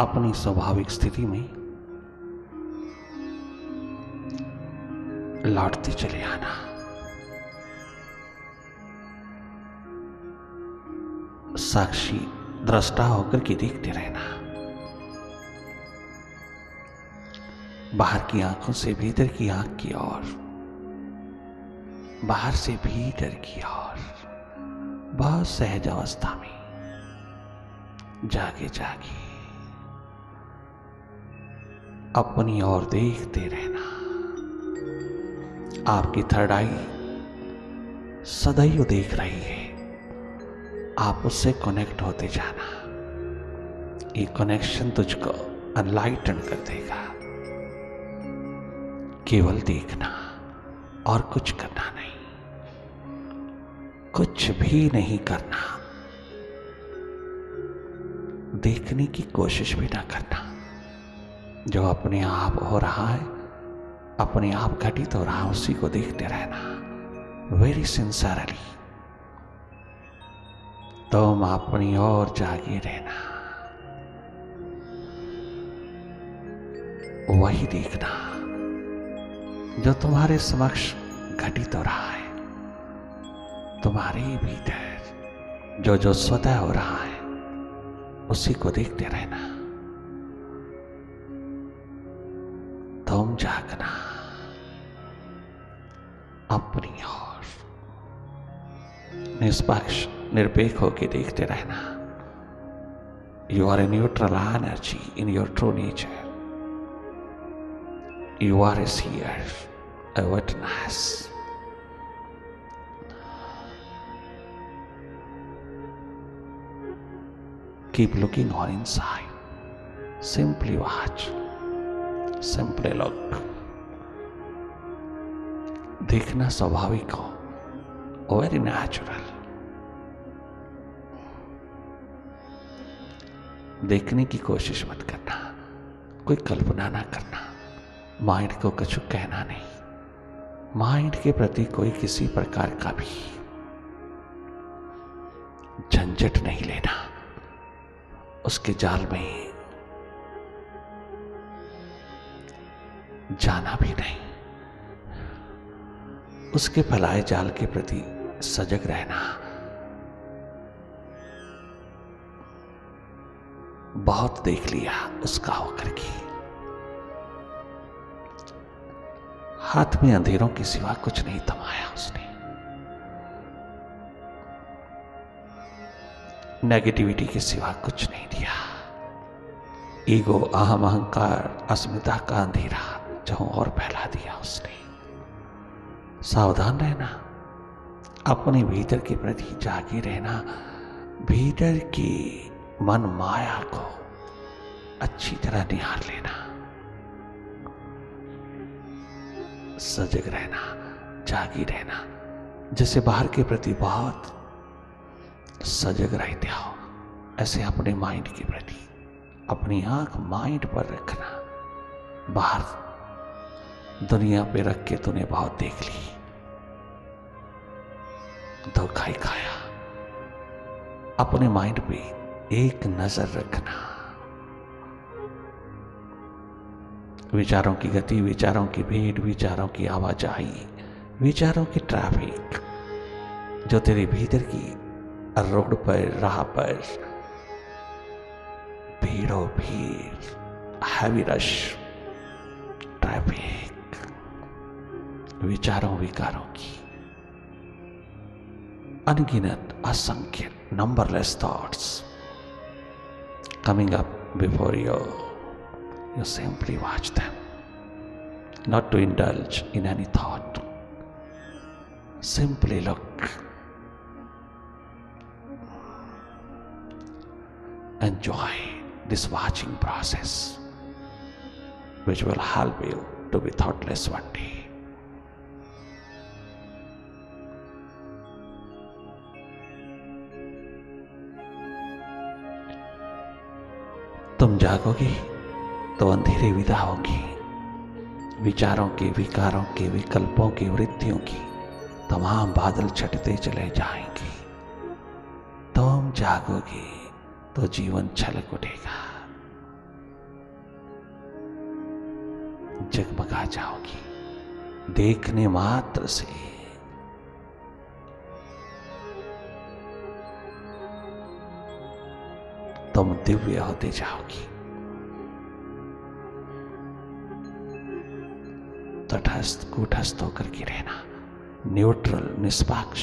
अपनी स्वाभाविक स्थिति में लौटते चले आना। साक्षी दृष्टा होकर के देखते रहना। बाहर की आंखों से भीतर की आंख की ओर, बाहर से भीतर की ओर, बहुत सहज अवस्था में जागे जागे अपनी ओर देखते रहना। आपकी थर्ड आई सदैव देख रही है, आप उससे कनेक्ट होते जाना। ये कनेक्शन तुझको अनलाइटन कर देगा। केवल देखना और कुछ करना नहीं, कुछ भी नहीं करना। देखने की कोशिश भी ना करना। जो अपने आप हो रहा है, अपने आप घटित हो रहा है, उसी को देखते रहना वेरी सिंसियरली। तुम अपनी ओर जागे रहना, वही देखना जो तुम्हारे समक्ष घटित हो रहा है। तुम्हारे भीतर जो जो स्वतः हो रहा है, उसी को देखते रहना। तुम जागना अपनी ओर, निष्पक्ष निरपेक्ष होकर देखते रहना। You are a neutral energy in your true nature. You are a seer, a witness. Keep looking on inside. Simply watch. Simply look. देखना स्वाभाविक हो, very natural. देखने की कोशिश मत करना, कोई कल्पना ना करना, माइंड को कुछ कहना नहीं, माइंड के प्रति कोई किसी प्रकार का भी झंझट नहीं लेना, उसके जाल में जाना भी नहीं, उसके फैलाए जाल के प्रति सजग रहना। बहुत देख लिया उसका होकर के, हाथ में अंधेरों के सिवा कुछ नहीं थमाया उसने। नेगेटिविटी के सिवा कुछ नहीं दिया। ईगो, अहम, अहंकार, अस्मिता का अंधेरा जहां और फैला दिया उसने। सावधान रहना, अपने भीतर के प्रति जागे रहना। भीतर की मन माया को अच्छी तरह निहार लेना, सजग रहना, जागी रहना। जैसे बाहर के प्रति बहुत सजग रहते हो, ऐसे अपने माइंड के प्रति अपनी आंख माइंड पर रखना। बाहर दुनिया पे रख के तूने बहुत देख ली, धोखा ही खाया। अपने माइंड पे एक नजर रखना। विचारों की गति, विचारों की भीड़, विचारों की आवाजाही, विचारों की ट्रैफिक जो तेरे भीतर की रोड पर, राह पर भीड़ों भीड़, हैवी रश, ट्रैफिक, विचारों विकारों की अनगिनत, असंख्य, numberless thoughts coming up before you. You simply watch them, not to indulge in any thought. Simply look. Enjoy this watching process, which will help you to be thoughtless one day. तुम जागोगे तो अंधेरे विदा होंगे। विचारों के, विकारों के, विकल्पों की, वृत्तियों की तमाम बादल छटते चले जाएंगे। तुम जागोगे तो जीवन छलक उठेगा। जगमगा जाओगी। देखने मात्र से तुम दिव्य होते जाओगी। तटस्थ कूटस्थ होकर के रहना, न्यूट्रल, निष्पक्ष,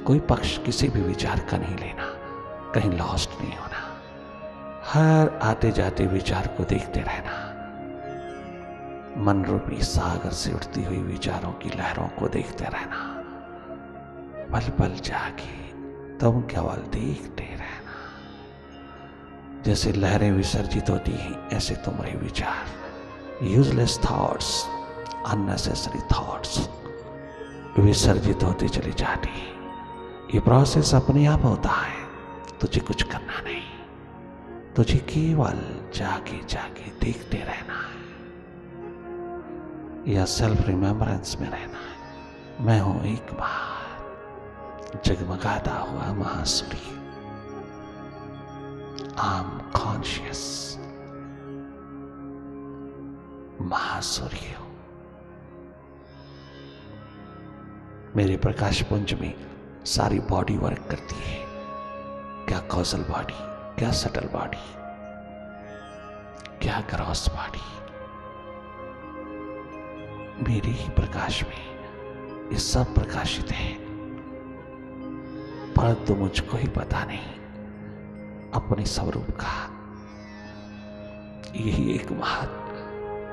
कोई पक्ष किसी भी विचार का नहीं लेना, कहीं लॉस्ट नहीं होना। हर आते जाते विचार को देखते रहना, मन रूपी सागर से उठती हुई विचारों की लहरों को देखते रहना। पल पल जाके तुम केवल देखते रहना। जैसे लहरें विसर्जित होती हैं, ऐसे तुम्हारे विचार, यूजलेस थॉट्स, अननेसेसरी थॉट्स विसर्जित होते चले जाते हैं। ये प्रोसेस अपने आप होता है, तुझे कुछ करना नहीं, तुझे केवल जाके जाके देखते रहना है या सेल्फ रिमेम्बरेंस में रहना है। मैं हूं एक बार जगमगाता हुआ महासूर्य। I am conscious महासूर्य। मेरे प्रकाश पुंज में सारी बॉडी वर्क करती है। क्या कॉजल बॉडी, क्या सटल बॉडी, क्या ग्रॉस बॉडी। मेरे ही प्रकाश में ये सब प्रकाशित है, परंतु मुझको ही पता नहीं अपने स्वरूप का। यही एक महत्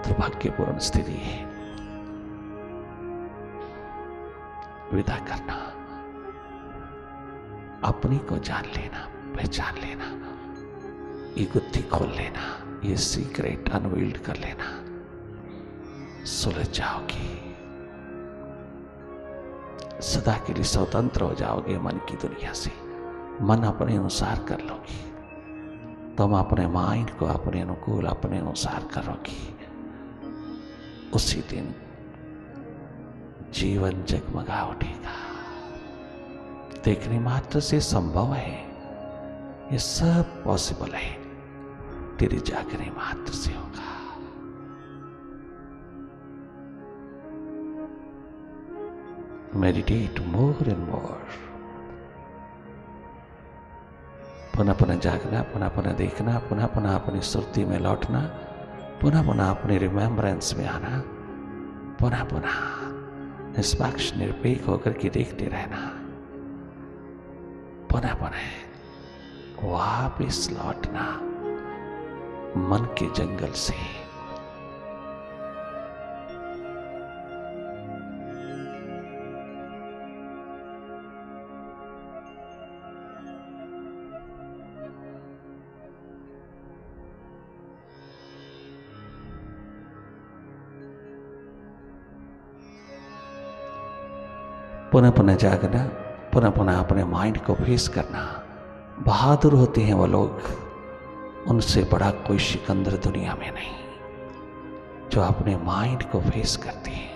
दुर्भाग्यपूर्ण स्थिति है। विदा करना, अपनी को जान लेना, पहचान लेना, ये गुत्थी खोल लेना, ये सीक्रेट अनवील्ड कर लेना, सुलझ जाओगे, सदा के लिए स्वतंत्र हो जाओगे मन की दुनिया से। मन अपने अनुसार कर लोगी, तुम अपने माइंड को अपने अनुकूल, अपने अनुसार करोगी। उसी दिन जीवन जगमगा उठेगा। देखने मात्र से संभव है, ये सब पॉसिबल है, तेरे जागने मात्र से होगा। Meditate more and more. पुनः पुनः जागना, पुनः पुनः देखना, पुनः पुनः अपनी सुरती में लौटना, पुनः पुनः अपने रिमेम्बरेंस में आना, पुनः पुनः निष्पक्ष निरपेक्ष होकर के देखते रहना, पुनः पुनः वापिस लौटना मन के जंगल से। पुनः पुनः जागना, पुनः पुनः अपने माइंड को फेस करना। बहादुर होते हैं वो लोग, उनसे बड़ा कोई सिकंदर दुनिया में नहीं, जो अपने माइंड को फेस करते हैं,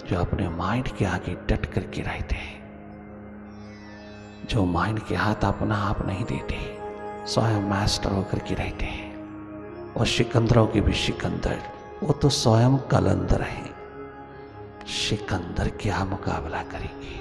जो अपने माइंड के आगे डट करके रहते हैं, जो माइंड के हाथ अपना आप नहीं देते, स्वयं मास्टर होकर के रहते हैं। और सिकंदरों के भी सिकंदर, वो तो स्वयं कलंदर हैं। सिकंदर क्या मुकाबला करेंगे।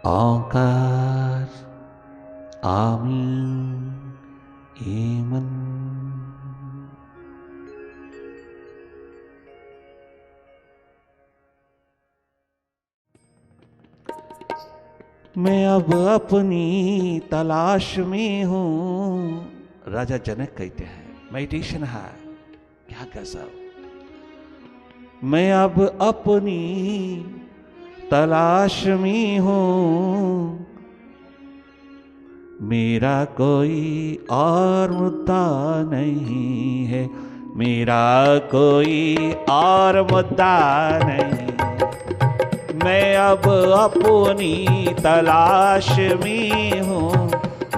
ओंकार आमीन ईमन। मैं अब अपनी तलाश में हूँ, राजा जनक कहते हैं। मेडिटेशन है क्या गजब। मैं अब अपनी तलाश में हूँ, मेरा कोई और मुद्दा नहीं है, मेरा कोई और मुद्दा नहीं। मैं अब अपनी तलाश में हूँ,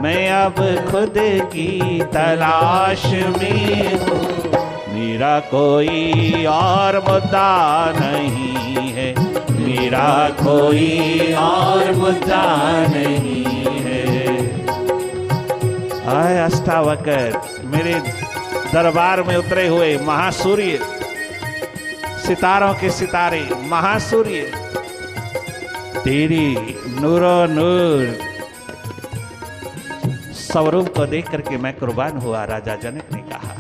मैं अब खुद की तलाश में हूँ। मेरा कोई और मुद्दा नहीं है, मेरा कोई और मुद्दा नहीं है। आए अष्टावक्र, मेरे दरबार में उतरे हुए महासूर्य, सितारों के सितारे, महासूर्य, तेरी नूरो नूर स्वरूप को देख करके मैं कुर्बान हुआ, राजा जनक ने कहा,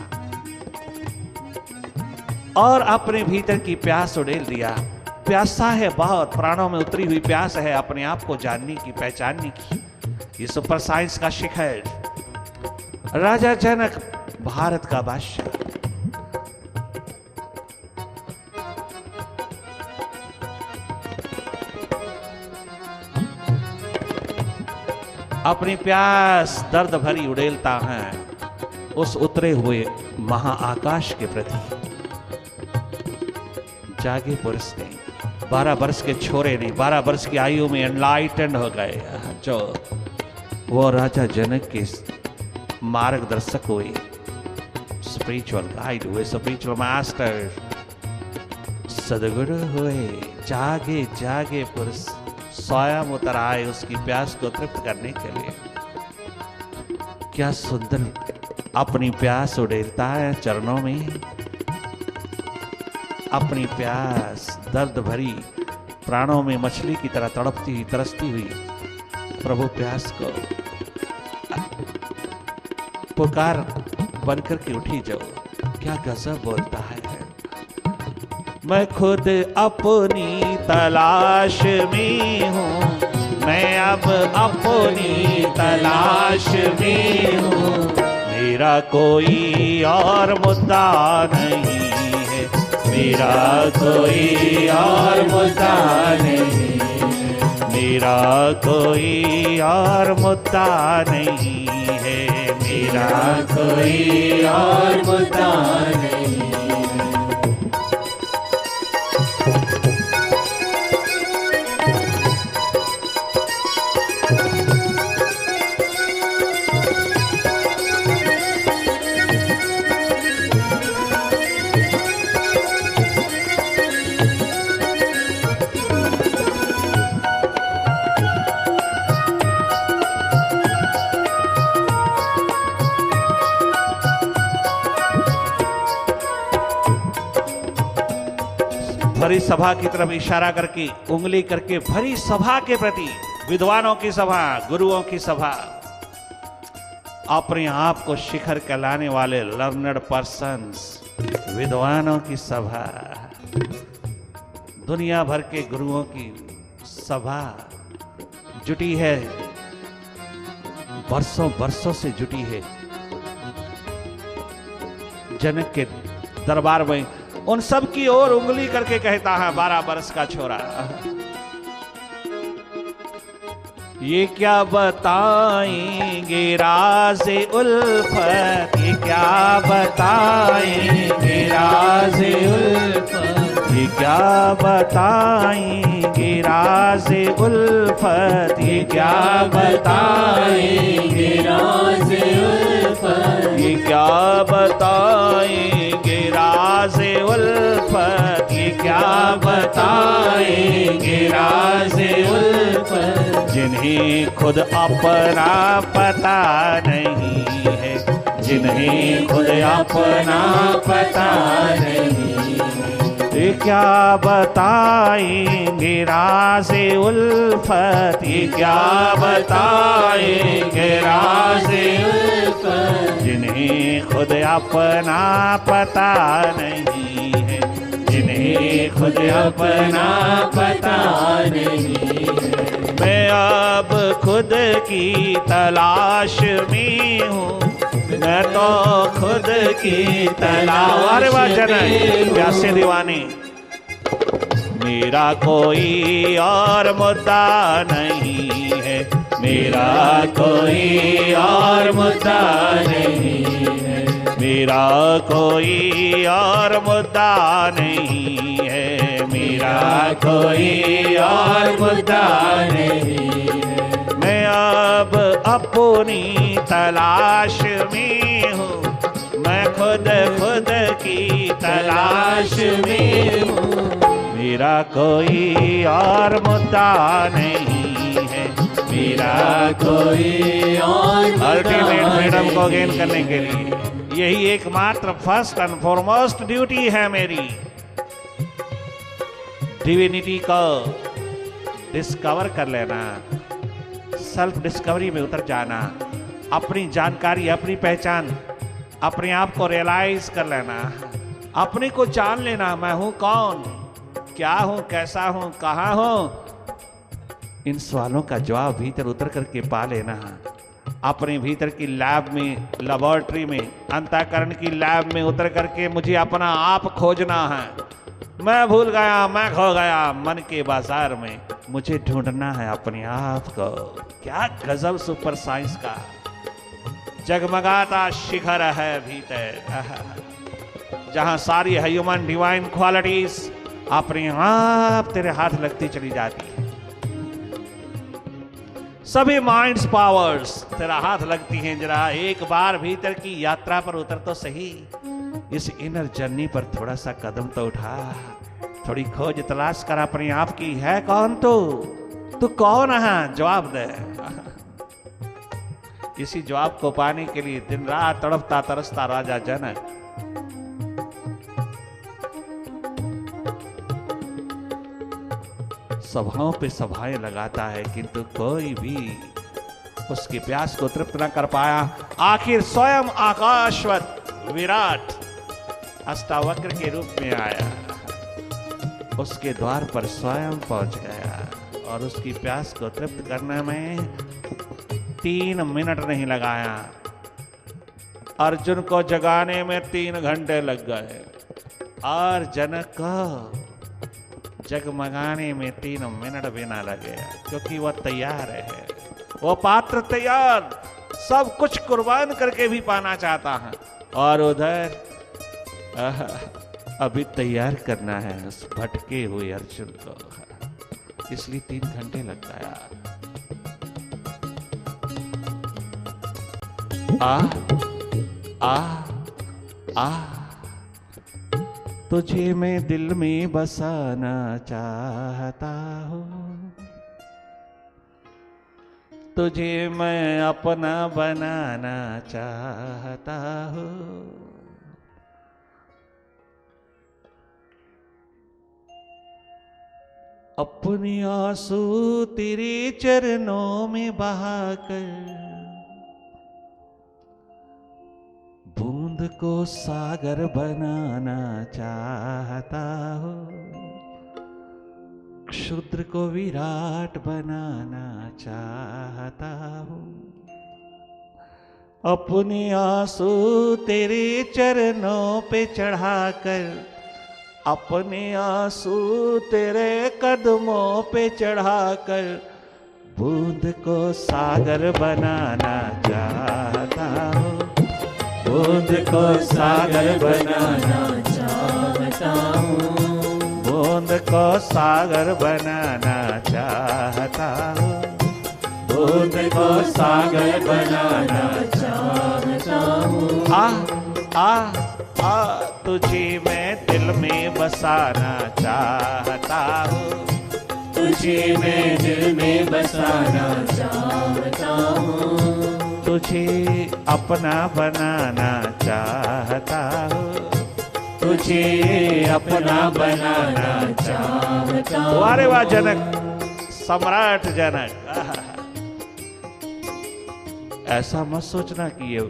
और अपने भीतर की प्यास उड़ेल दिया। प्यासा है बहुत, प्राणों में उतरी हुई प्यास है अपने आप को जानने की, पहचानने की। ये सुपर साइंस का शिखर राजा जनक, भारत का बादशाह। अपनी प्यास दर्द भरी उड़ेलता है उस उतरे हुए महाआकाश के प्रति। जागे पुरुष ने, 12 वर्ष के छोरे ने, 12 वर्ष की आयु में एनलाइटेंड हो गए, जो वो राजा जनक के मार्गदर्शक हुए, स्पिरिचुअल गाइड हुए, स्पिरिचुअल मास्टर, सदगुरु हुए। जागे जागे पुरुष स्वयं उतर आए उसकी प्यास को तृप्त करने के लिए। क्या सुंदर अपनी प्यास उड़ेलता है चरणों में, अपनी प्यास दर्द भरी प्राणों में मछली की तरह तड़पती हुई, तरसती हुई प्रभु प्यास को पुकार बनकर के उठी जाओ। क्या गजब बोलता है। मैं खुद अपनी तलाश में हूँ, मैं अब अपनी तलाश में हूँ। मेरा कोई और मुद्दा नहीं है, मेरा कोई और मुद्दा नहीं है, मेरा कोई और मुद्दा नहीं है, मेरा कोई और मुद्दा नहीं। भरी सभा की तरफ इशारा करके, उंगली करके, भरी सभा के प्रति, विद्वानों की सभा, गुरुओं की सभा, अपने आप को शिखर कहलाने वाले लर्नड पर्सन्स, विद्वानों की सभा, दुनिया भर के गुरुओं की सभा जुटी है, बरसों बरसों से जुटी है जनक के दरबार में। उन सब की ओर उंगली करके कहता है 12 वर्ष का छोरा, ये क्या बताएंगे राज़े उल्फत, ये क्या बताएंगे राज़े उल्फत, ये क्या बताएंगे राज़े उल्फत, ये क्या बताएंगे राज़े उल्फत, ये क्या बताएंगे राज़े उल्फत, ये क्या बताएंगे राज़े उल्फत, जिन्हें खुद अपना पता नहीं है, जिन्हें खुद अपना पता नहीं है, ये क्या बताएंगे राज़े उल्फत, ये क्या बताएंगे राज़े उल्फत, जिन्हें खुद अपना पता नहीं है, जिन्हें खुद अपना पता नहीं है। मैं अब खुद की तलाश में हूँ, मैं तो खुद की तलाश। अरे वाह जनक, प्यासे दीवाने, मेरा कोई और मुद्दा नहीं है, मेरा कोई और मुद्दा नहीं है, मेरा कोई और मुद्दा नहीं है, मेरा कोई और मुद्दा नहीं है। मैं अब अपनी तलाश में हूँ, मैं खुद की तलाश में हूँ। मेरा कोई और मुद्दा नहीं है, मेरा कोई और अल्टीमेट फ्रीडम को गेन करने के लिए यही एकमात्र फर्स्ट एंड फॉरमोस्ट ड्यूटी है मेरी। डिविनिटी को डिस्कवर कर लेना, सेल्फ डिस्कवरी में उतर जाना, अपनी जानकारी, अपनी पहचान, अपने आप को रियलाइज कर लेना, अपने को जान लेना। मैं हूं कौन, क्या हूं, कैसा हूं, कहां हूं। इन सवालों का जवाब भीतर उतर करके पा लेना। अपने भीतर की लैब में, लेबोरेटरी में, अंतःकरण की लैब में उतर करके मुझे अपना आप खोजना है। मैं भूल गया, मैं खो गया मन के बाजार में, मुझे ढूंढना है अपने आप को। क्या गजब सुपर साइंस का जगमगाता शिखर है भीतर, जहां सारी ह्यूमन डिवाइन क्वालिटीज अपने आप तेरे हाथ लगती चली जाती है। सभी माइंड्स पावर्स तेरा हाथ लगती हैं। जरा एक बार भीतर की यात्रा पर उतर तो सही, इस इनर जर्नी पर थोड़ा सा कदम तो उठा, थोड़ी खोज तलाश कर अपने आप की। है कौन तू कौन है, जवाब दे। इसी जवाब को पाने के लिए दिन रात तड़पता तरसता राजा जनक सभाओं पे सभाएं लगाता है, किंतु कोई भी उसकी प्यास को तृप्त न कर पाया। आखिर स्वयं आकाशवत विराट अष्टावक्र के रूप में आया, उसके द्वार पर स्वयं पहुंच गया और उसकी प्यास को तृप्त करने में 3 मिनट नहीं लगाया। अर्जुन को जगाने में 3 घंटे लग गए और जनक को जगमगाने में 3 मिनट भी ना लगे, क्योंकि वह तैयार है। वो पात्र तैयार, सब कुछ कुर्बान करके भी पाना चाहता है। और उधर अभी तैयार करना है उस भटके हुए अर्जुन को, इसलिए 3 घंटे लग गया। आ तुझे मैं दिल में बसाना चाहता हूँ, तुझे मैं अपना बनाना चाहता हूँ। अपने आंसू तेरे चरणों में बहाकर बूंद को सागर बनाना चाहता हूँ, क्षुद्र को विराट बनाना चाहता हूँ। अपने आंसू तेरे चरणों पे चढ़ाकर, अपने आंसू तेरे कदमों पे चढ़ाकर बूंद को सागर बनाना चाहता हूँ, बूंद को सागर बनाना चाहता हूँ, बूंद को सागर बनाना चाहता हूँ, बूंद को सागर बनाना चाहता हूँ। आ तुझे मैं दिल में बसाना चाहता हूँ, तुझे मैं दिल में बसाना चाहता हूँ, तुझे अपना बनाना चाहता हूँ, तुझे अपना बनाना चाहता हूँ। अरे वाह जनक, सम्राट जनक। ऐसा मत सोचना कि ये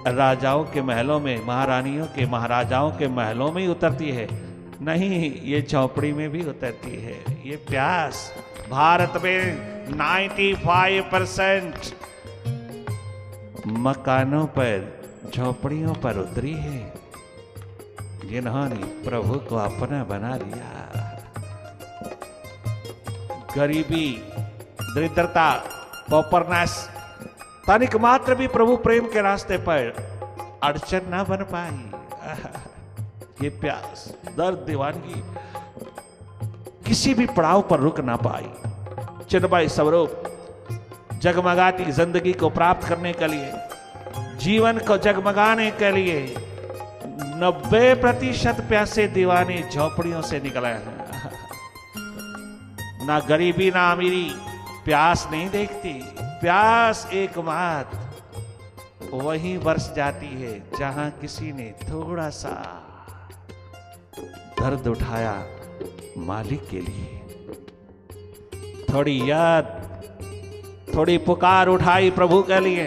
राजाओं के महलों में, महारानियों के, महाराजाओं के महलों में ही उतरती है। नहीं, ये झोपड़ी में भी उतरती है। ये प्यास भारत में 95% मकानों पर, झोपड़ियों पर उतरी है, जिन्होंने प्रभु को अपना बना लिया। गरीबी, दरिद्रता, पॉपरनेस, तनिक मात्र भी प्रभु प्रेम के रास्ते पर अड़चन ना बन पाई। ये प्यास, दर्द, दीवानगी किसी भी पड़ाव पर रुक ना पाई। चिन्मय स्वरूप जगमगाती जिंदगी को प्राप्त करने के लिए, जीवन को जगमगाने के लिए 90% प्यासे दीवाने झोपड़ियों से निकले हैं। ना गरीबी ना अमीरी प्यास नहीं देखती। प्यास एकमात्र वहीं बरस जाती है जहां किसी ने थोड़ा सा दर्द उठाया मालिक के लिए, थोड़ी याद, थोड़ी पुकार उठाई प्रभु के लिए।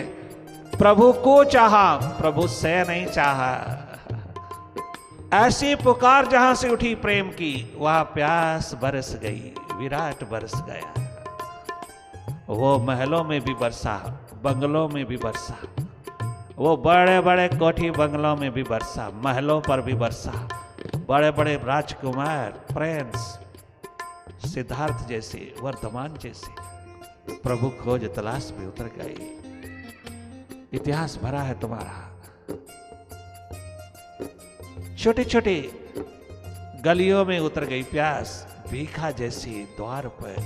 प्रभु को चाहा, प्रभु से नहीं चाहा। ऐसी पुकार जहां से उठी प्रेम की, वहां प्यास बरस गई, विराट बरस गया। वो महलों में भी बरसा, बंगलों में भी बरसा, वो बड़े बड़े कोठी बंगलों में भी बरसा, महलों पर भी बरसा। बड़े बड़े राजकुमार, प्रिंस, सिद्धार्थ जैसे, वर्धमान जैसे प्रभु खोज तलाश में उतर गए। इतिहास भरा है तुम्हारा। छोटे छोटे गलियों में उतर गई प्यास, भीखा जैसी द्वार पर।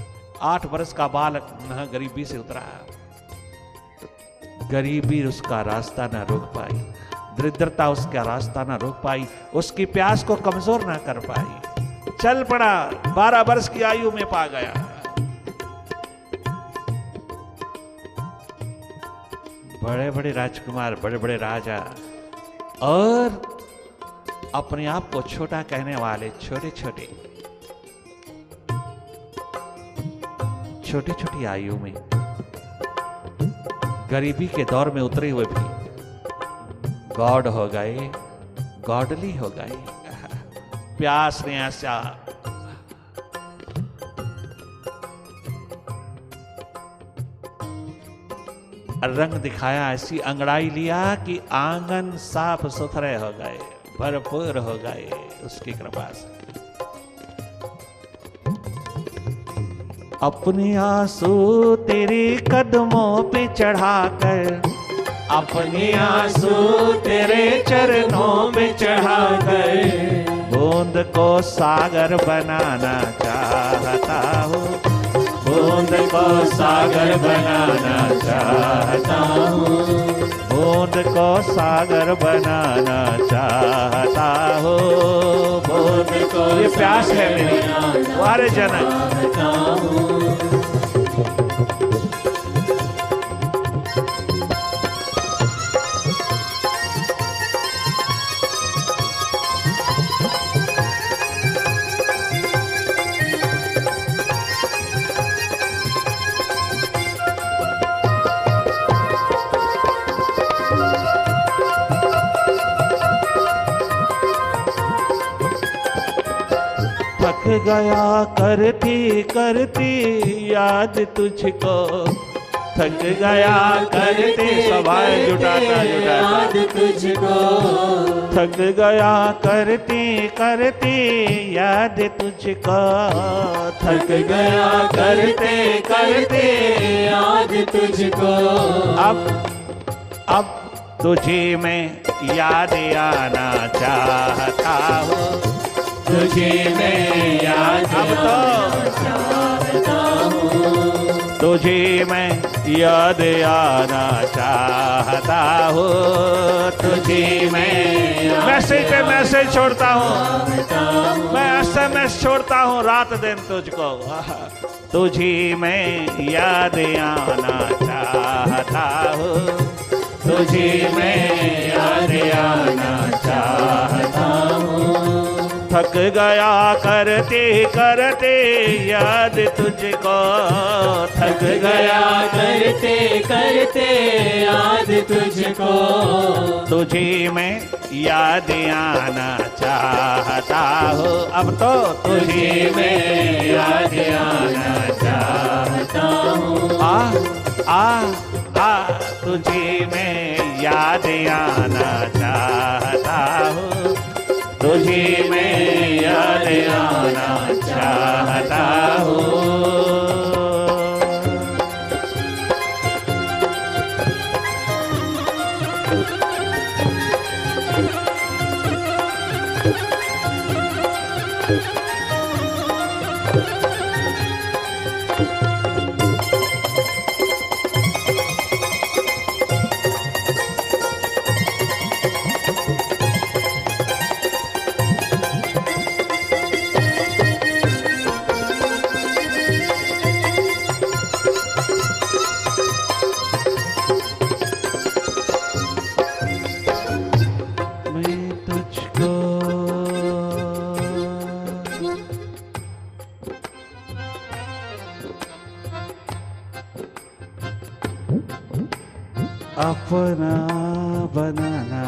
8 वर्ष का बालक न गरीबी से उतरा, गरीबी उसका रास्ता ना रोक पाई, दरिद्रता उसका रास्ता ना रोक पाई, उसकी प्यास को कमजोर ना कर पाई। चल पड़ा, 12 वर्ष की आयु में पा गया। बड़े बड़े राजकुमार, बड़े बड़े राजा और अपने आप को छोटा कहने वाले छोटे छोटे, छोटी छोटी आयु में गरीबी के दौर में उतरे हुए भी गॉड हो गए, गॉडली हो गए। प्यास ने ऐसा रंग दिखाया, ऐसी अंगड़ाई लिया कि आंगन साफ सुथरे हो गए, भरपूर हो गए उसकी कृपा से। अपने आंसू तेरे कदमों पे चढ़ाकर, अपने आंसू तेरे चरणों में चढ़ाकर, बूंद को सागर बनाना चाहता हूँ, बूंद को सागर बनाना चाहता हूँ, बूंद को सागर बनाना चाहता हूँ। बूंद को ये प्यास है मेरी तुम्हारे जनक। चाहता हूँ। थक गया करती करती याद तुझको, थक गया करती सवाए जुटाता याद तुझको, थक गया करती करती याद तुझको, थक गया करते करते याद तुझको। अब तुझे मैं याद आना चाहता हूँ, तुझे मैं याद आना चाहता हूँ, तुझे मैं याद आना चाहता हूँ, तुझे मैं मैसेज पे मैसेज छोड़ता हूँ, मैं SMS छोड़ता हूँ रात दिन तुझको। तुझे मैं याद आना चाहता हूँ, तुझे मैं याद आना चाहता हूँ। थक गया करते करते याद तुझको, थक गया करते करते याद तुझको, तुझे मैं याद आना चाहता हूँ। अब तो तुझे मैं याद आना चाहता हूँ। आ तुझे मैं याद आना चाहता हूँ, तुझे मैं याद आना चाहता हूँ। अपना बनाना